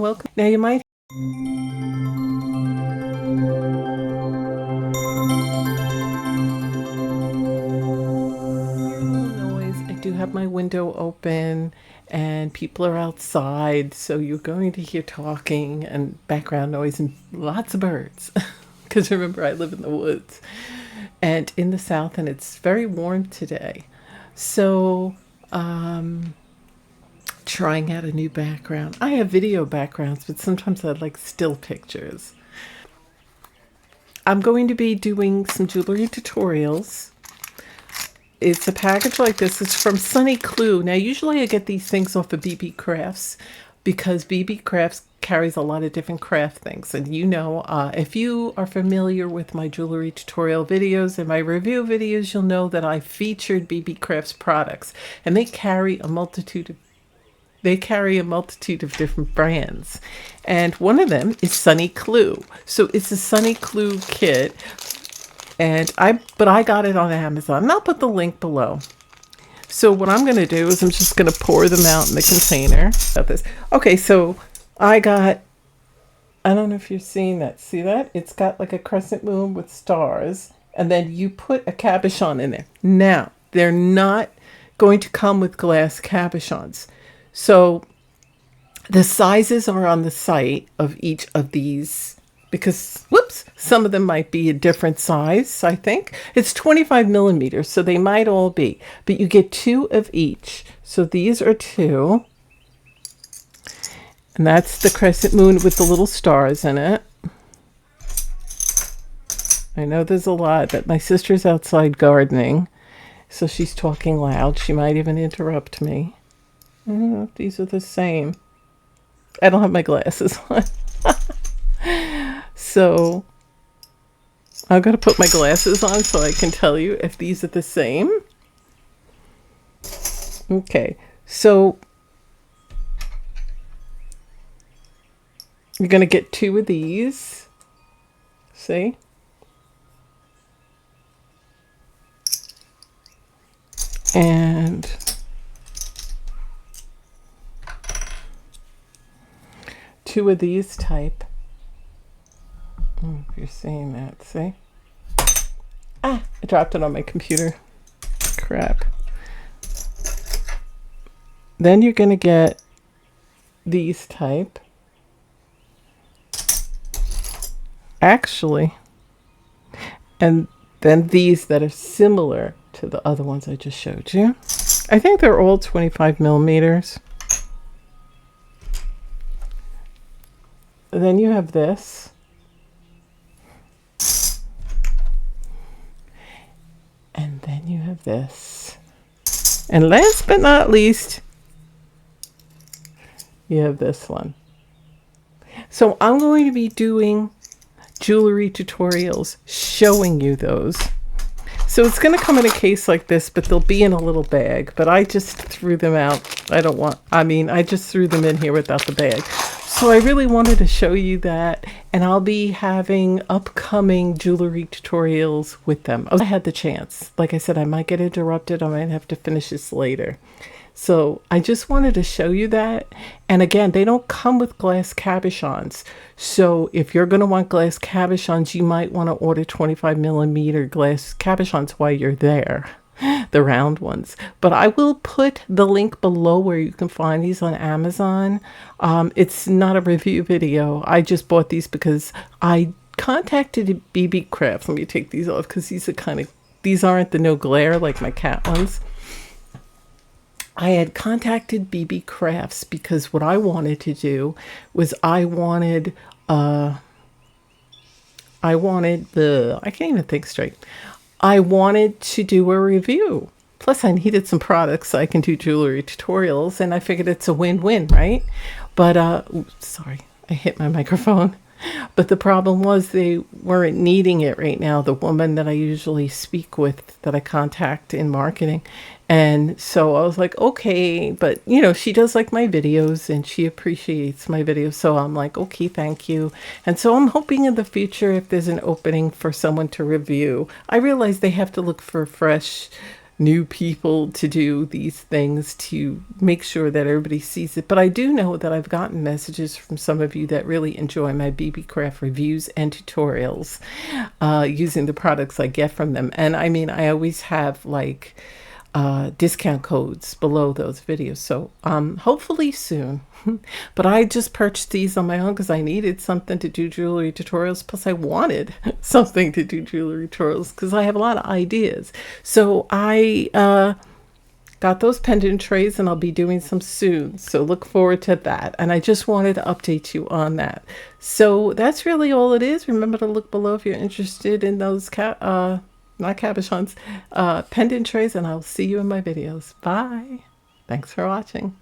welcome. Now you might noise. I do have my window open and people are outside, so you're going to hear talking and background noise and lots of birds. Because remember, I live in the woods and in the south, and it's very warm today. So, trying out a new background. I have video backgrounds, but sometimes I like still pictures. I'm going to be doing some jewelry tutorials. It's a package like this. It's from Sunny Clue. Now, usually I get these things off of BB Crafts because BB Crafts carries a lot of different craft things. And you know, if you are familiar with my jewelry tutorial videos and my review videos, you'll know that I featured BB Crafts products, and they carry a multitude of different brands, and one of them is Sunny Clue. So it's a Sunny Clue kit, and I got it on Amazon, and I'll put the link below. So what I'm going to do is I'm just going to pour them out in the container. About this. Okay, so I don't know if you're seeing that. See that? It's got like a crescent moon with stars, and then you put a cabochon in there. Now, they're not going to come with glass cabochons. So the sizes are on the site of each of these because, whoops, some of them might be a different size, I think. It's 25 millimeters, so they might all be. But you get 2 of each. So these are 2. And that's the crescent moon with the little stars in it. I know there's a lot, but my sister's outside gardening, so she's talking loud. She might even interrupt me. I don't know if these are the same. I don't have my glasses on. So I'm going to put my glasses on so I can tell you if these are the same. Okay, so you're going to get 2 of these. See? And two of these type. If you're seeing that, see? I dropped it on my computer. Crap. Then you're going to get these type. Actually, and then these that are similar to the other ones I just showed you. I think they're all 25 millimeters. Then you have this. And then you have this. And last but not least, you have this one. So I'm going to be doing jewelry tutorials showing you those. So it's going to come in a case like this, but they'll be in a little bag. But I just threw them out. I just threw them in here without the bag. So I really wanted to show you that, and I'll be having upcoming jewelry tutorials with them. I had the chance. Like I said, I might get interrupted. I might have to finish this later. So I just wanted to show you that. And again, they don't come with glass cabochons. So if you're going to want glass cabochons, you might want to order 25 millimeter glass cabochons while you're there. The round ones. But I will put the link below where you can find these on Amazon. It's not a review video. I just bought these because I contacted BB Crafts. Let me take these off because these aren't the no glare like my cat ones. I had contacted BB Crafts because what I wanted to do was I can't even think straight. I wanted to do a review. Plus, I needed some products so I can do jewelry tutorials, and I figured it's a win-win, right? But, sorry, I hit my microphone. But the problem was they weren't needing it right now, the woman that I usually speak with, that I contact in marketing. And so I was like, okay, but you know, she does like my videos and she appreciates my videos. So I'm like, okay, thank you. And so I'm hoping in the future, if there's an opening for someone to review, I realize they have to look for fresh new people to do these things to make sure that everybody sees it. But I do know that I've gotten messages from some of you that really enjoy my BB Craft reviews and tutorials using the products I get from them. And I mean, I always have like discount codes below those videos. So hopefully soon. But I just purchased these on my own because I needed something to do jewelry tutorials. Plus I wanted something to do jewelry tutorials because I have a lot of ideas. So I got those pendant trays and I'll be doing some soon. So look forward to that. And I just wanted to update you on that. So that's really all it is. Remember to look below if you're interested in those not cabochons, pendant trays, and I'll see you in my videos. Bye. Thanks for watching.